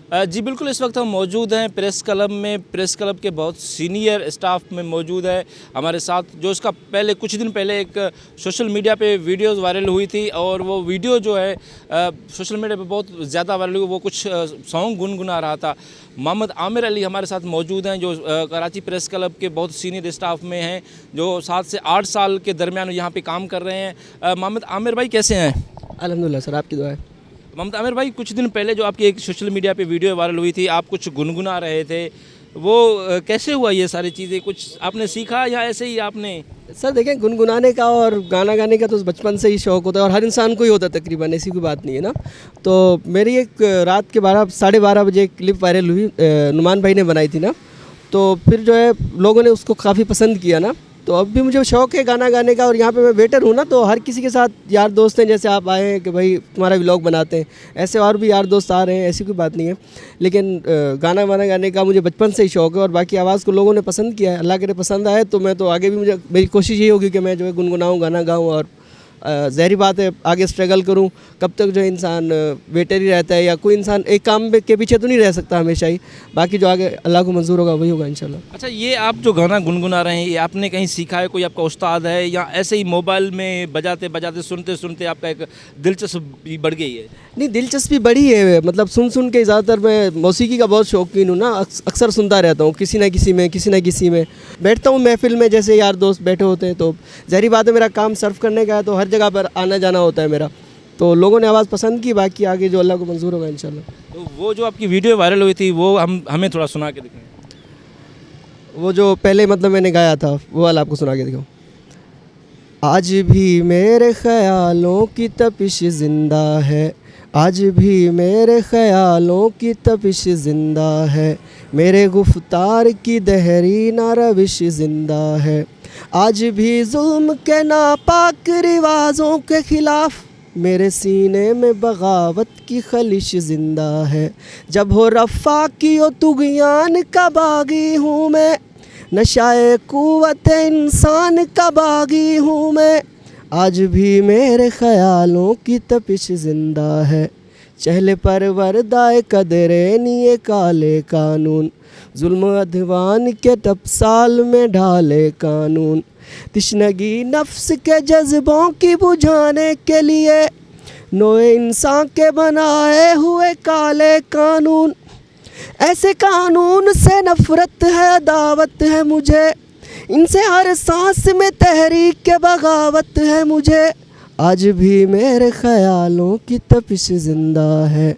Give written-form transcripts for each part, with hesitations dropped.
जी बिल्कुल, इस वक्त हम मौजूद हैं प्रेस क्लब में। प्रेस क्लब के बहुत सीनियर स्टाफ में मौजूद है हमारे साथ, जो इसका पहले कुछ दिन पहले एक सोशल मीडिया पे वीडियोस वायरल हुई थी और वो वीडियो जो है सोशल मीडिया पे बहुत ज़्यादा वायरल हुई। वो कुछ सॉन्ग गुनगुना रहा था। मोहम्मद आमिर अली हमारे साथ मौजूद हैं, जो कराची प्रेस क्लब के बहुत सीनियर स्टाफ में हैं, जो 7 से 8 साल के दरमियान यहाँ पे काम कर रहे हैं। मोहम्मद आमिर भाई कैसे हैं? अल्हम्दुलिल्लाह सर, आपकी दुआ है। मोहम्मद आमिर भाई, कुछ दिन पहले जो आपकी एक सोशल मीडिया पे वीडियो वायरल हुई थी, आप कुछ गुनगुना रहे थे, वो कैसे हुआ? ये सारी चीज़ें कुछ आपने सीखा या ऐसे ही आपने? सर देखें, गुनगुनाने का और गाना गाने का तो बचपन से ही शौक़ होता है और हर इंसान को ही होता है तकरीबन, ऐसी कोई बात नहीं है ना। तो मेरी एक रात के 12:30 बजे एक क्लिप वायरल हुई, नुमान भाई ने बनाई थी ना। तो फिर जो है लोगों ने उसको काफ़ी पसंद किया ना। तो अब भी मुझे शौक़ है गाना गाने का और यहाँ पे मैं वेटर हूँ ना, तो हर किसी के साथ यार दोस्त हैं, जैसे आप आए हैं कि भाई तुम्हारा व्लॉग बनाते हैं, ऐसे और भी यार दोस्त आ रहे हैं, ऐसी कोई बात नहीं है। लेकिन गाना वाना गाने का मुझे बचपन से ही शौक़ है और बाकी आवाज़ को लोगों ने पसंद किया है, अल्लाह करे पसंद आए तो मैं तो आगे भी मेरी कोशिश यही होगी कि मैं जो है गुनगुनाऊँ, गाना गाऊँ और ज़ाहिर बात है आगे स्ट्रगल करूं। कब तक जो इंसान वेटर ही रहता है या कोई इंसान एक काम के पीछे तो नहीं रह सकता हमेशा ही। बाकी जो आगे अल्लाह को मंजूर होगा वही होगा इंशाल्लाह। अच्छा, ये आप जो गाना गुनगुना रहे हैं, ये आपने कहीं सीखा है? कोई आपका उस्ताद है या ऐसे ही मोबाइल में बजाते बजाते सुनते सुनते आपका एक दिलचस्पी बढ़ गई है? नहीं, दिलचस्पी बड़ी है, मतलब सुन सुन के ज़्यादातर मैं मौसीकी का बहुत शौकीन हूँ ना, अक्सर सुनता रहता हूँ किसी न किसी में बैठता हूँ महफिल में, जैसे यार दोस्त बैठे होते हैं। तो ज़ाहिर बात है मेरा काम सर्व करने का है, तो हर जगह पर आना जाना होता है मेरा। तो लोगों ने आवाज़ पसंद की, बाकी आगे जो अल्लाह को मंजूर होगा इंशाल्लाह। तो वो जो आपकी वीडियो वायरल हुई थी, वो हमें थोड़ा सुना के दिखाएं। वो जो पहले मतलब मैंने गाया था वो वाला आपको सुना के दिखाऊँ। आज भी मेरे ख़यालों की तपिश ज़िंदा है, आज भी मेरे ख़यालों की तपिश ज़िंदा है, मेरे गुफ्तार की दहरीना रविश ज़िंदा है। आज भी जुल्म के नापाक रिवाज़ों के ख़िलाफ़ मेरे सीने में बगावत की खलिश ज़िंदा है। जब हो रफ़ा की ओ तुग़यान का बागी हूँ मैं, नशाए कुव्वत इंसान का बागी हूँ मैं। आज भी मेरे ख़यालों की तपिश ज़िंदा है, चहले पर वर्दाए कदरे निये काले कानून, जुल्म अधवान के टपसाल में ढाले कानून। तिश्नगी नफ्स के जज्बों की बुझाने के लिए नोए इंसान के बनाए हुए काले कानून। ऐसे कानून से नफ़रत है, दावत है मुझे, इनसे हर सांस में तहरीक के बगावत है मुझे। आज भी मेरे ख़यालों की तपिश ज़िंदा है।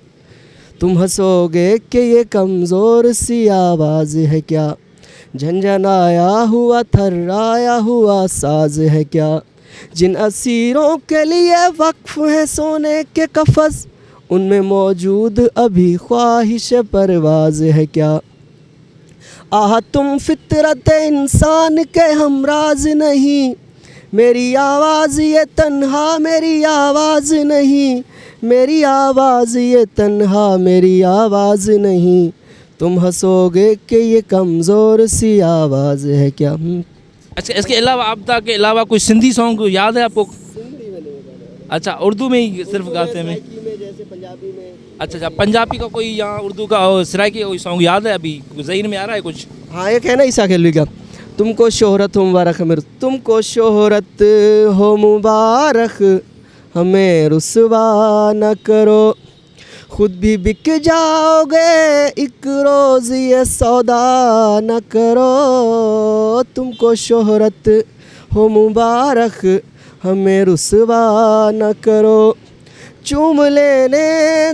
तुम हंसोगे कि ये कमज़ोर सी आवाज़ है क्या, झंझनाया हुआ थर्राया हुआ साज है क्या। जिन असीरों के लिए वक्फ़ हैं सोने के कफ़स, उनमें मौजूद अभी ख्वाहिश परवाज़ है क्या। आह तुम फितरत इंसान के हमराज नहीं, मेरी आवाज़ ये तन्हा मेरी आवाज़ नहीं, मेरी आवाज़ ये तन्हा मेरी आवाज़ नहीं। तुम हंसोगे कि ये कमज़ोर सी आवाज़ है क्या। अच्छा, इसके अलावा आपदा के अलावा कोई सिंधी सॉन्ग याद है आपको? अच्छा, उर्दू में ही सिर्फ गाते हैं? जैसे पंजाबी में। अच्छा, पंजाबी का कोई या उर्दू का और सराइकी का कोई सॉन्ग याद है? अभी ज़हन में आ रहा है कुछ? हाँ, एक है ना ईसा खेलवी का, तुमको शोहरत हो मुबारक हमें, तुमको शोहरत हो मुबारक हमें रुसवा न करो, खुद भी बिक जाओगे एक रोज़ ये सौदा न करो। तुमको शोहरत हो मुबारक हमें रुसवा न करो। चूम लेने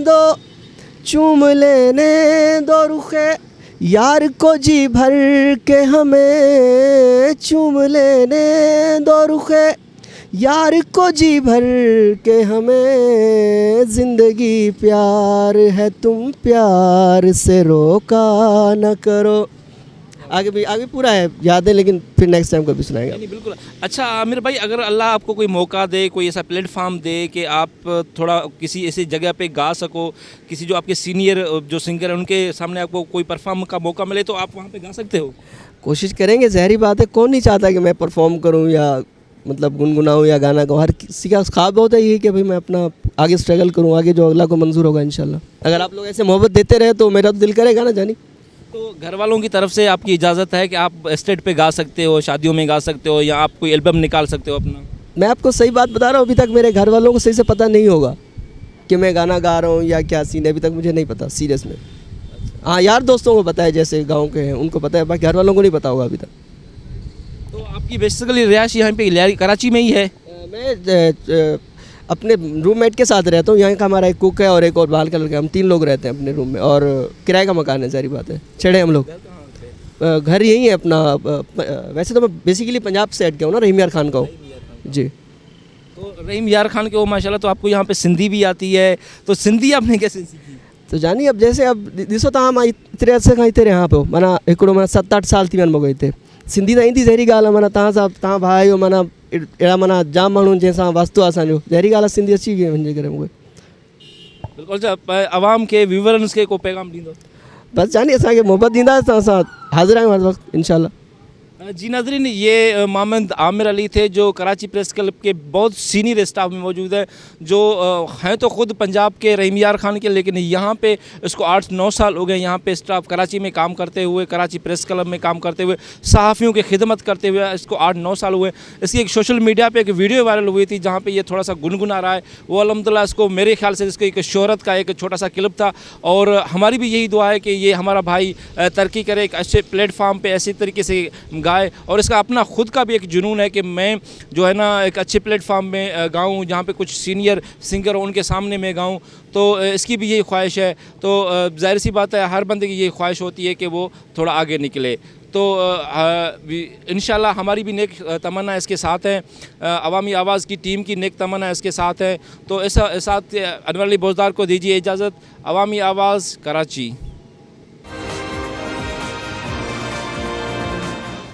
दो रुखे यार को जी भर के हमें, चूम लेने दो रुखे यार को जी भर के हमें। ज़िंदगी प्यार है तुम प्यार से रोका न करो। आगे पूरा है याद है, लेकिन फिर नेक्स्ट टाइम कभी सुनाएगा। नहीं, बिल्कुल। अच्छा आमिर भाई, अगर अल्लाह आपको कोई मौका दे, कोई ऐसा प्लेटफार्म दे कि आप थोड़ा किसी ऐसी जगह पे गा सको, किसी जो आपके सीनियर जो सिंगर हैं उनके सामने आपको कोई परफॉर्म का मौका मिले, तो आप वहाँ पे गा सकते हो? कोशिश करेंगे, ज़ाहिर बात है, कौन नहीं चाहता कि मैं परफॉर्म करूँ या मतलब गुनगुनाऊँ या गाना गाऊँ। हर किसी का ख्वाब होता है ये कि भाई मैं अपना आगे स्ट्रगल करूँ, आगे जो अल्लाह को मंजूर होगा इंशाल्लाह। अगर आप लोग ऐसे मोहब्बत देते रहे तो मेरा तो दिल करेगा ना जानी। तो घर वालों की तरफ से आपकी इजाज़त है कि आप स्टेज पे गा सकते हो, शादियों में गा सकते हो, या आप कोई एल्बम निकाल सकते हो अपना? मैं आपको सही बात बता रहा हूँ, अभी तक मेरे घर वालों को सही से पता नहीं होगा कि मैं गाना गा रहा हूँ या क्या सीन है, अभी तक मुझे नहीं पता सीरियस में। हाँ, यार दोस्तों को पता है, जैसे गांव के हैं उनको पता है, बाकी घर वालों को नहीं पता होगा अभी तक। तो आपकी बेसिकली रिहाइश यहाँ पे कराची में ही है? मैं अपने रूममेट के साथ रहता हूँ। यहाँ का हमारा एक कुक है और एक और बाल कलर का, हम 3 लोग रहते हैं अपने रूम में, और किराए का मकान है, सारी बात है, छड़े हम लोग। घर यही है अपना। वैसे तो मैं बेसिकली पंजाब से हट गया हूँ ना, रहीम यार खान का हूँ जी। तो रहीम यार खान के वो माशाल्लाह, तो आपको यहाँ पे सिंधी भी आती है, तो सिंधी आपने कैसे सीखी? तो जानी अब जैसे अब ॾिसो तव्हां, मां इतरे अर्से खां हिते रहियां पियो, माना हिकिड़ो माना 7-8 साल थी विया आहिनि मूंखे हिते। सिंधी त ईंदी ज़हरी ॻाल्हि आहे, माना तव्हां भाउ आहियो, माना अहिड़ा माना जाम माण्हू जंहिंसां वास्तो आहे असांजो, ज़हरी ॻाल्हि आहे सिंधी अची वञे करे मूंखे। बिल्कुलु। अच्छा, आवाम के व्यूअर्स के को पैगाम ॾींदो? बस जानी असांखे मोहब्बत ॾींदा त असां हाज़िर आहियूं हर वक़्तु इंशाल्लाह। जी नाज़रीन, ये मोहम्मद आमिर अली थे जो कराची प्रेस क्लब के बहुत सीनियर स्टाफ में मौजूद है, जो हैं तो ख़ुद पंजाब के रहीम यार खान के, लेकिन यहाँ पे इसको 8-9 साल हो गए यहाँ पे स्टाफ कराची में काम करते हुए, कराची प्रेस क्लब में काम करते हुए, सहाफ़ियों की खिदमत करते हुए इसको 8-9 साल हुए। इसकी एक सोशल मीडिया पे एक वीडियो वायरल हुई थी जहाँ पे ये थोड़ा सा गुनगुना रहा है, वो अल्हम्दुलिल्लाह इसको मेरे ख्याल से इसको एक शोहरत का एक छोटा सा क्लिप था, और हमारी भी यही दुआ है कि ये हमारा भाई तरक्की करे, एक अच्छे प्लेटफार्म पे ऐसे तरीके से गाए, और इसका अपना खुद का भी एक जुनून है कि मैं जो है ना एक अच्छे प्लेटफार्म में गाऊं, जहाँ पे कुछ सीनियर सिंगर हो उनके सामने मैं गाऊं, तो इसकी भी यही ख्वाहिश है। तो ज़ाहिर सी बात है, हर बंदे की यही ख्वाहिश होती है कि वो थोड़ा आगे निकले। तो इंशाल्लाह हमारी भी नेक तमन्ना इसके साथ है, अवामी आवाज़ की टीम की नेक तमन्ना इसके साथ है। तो ऐसा साथ अनवर अली बोजदार को दीजिए इजाज़त। अवामी आवाज़, कराची।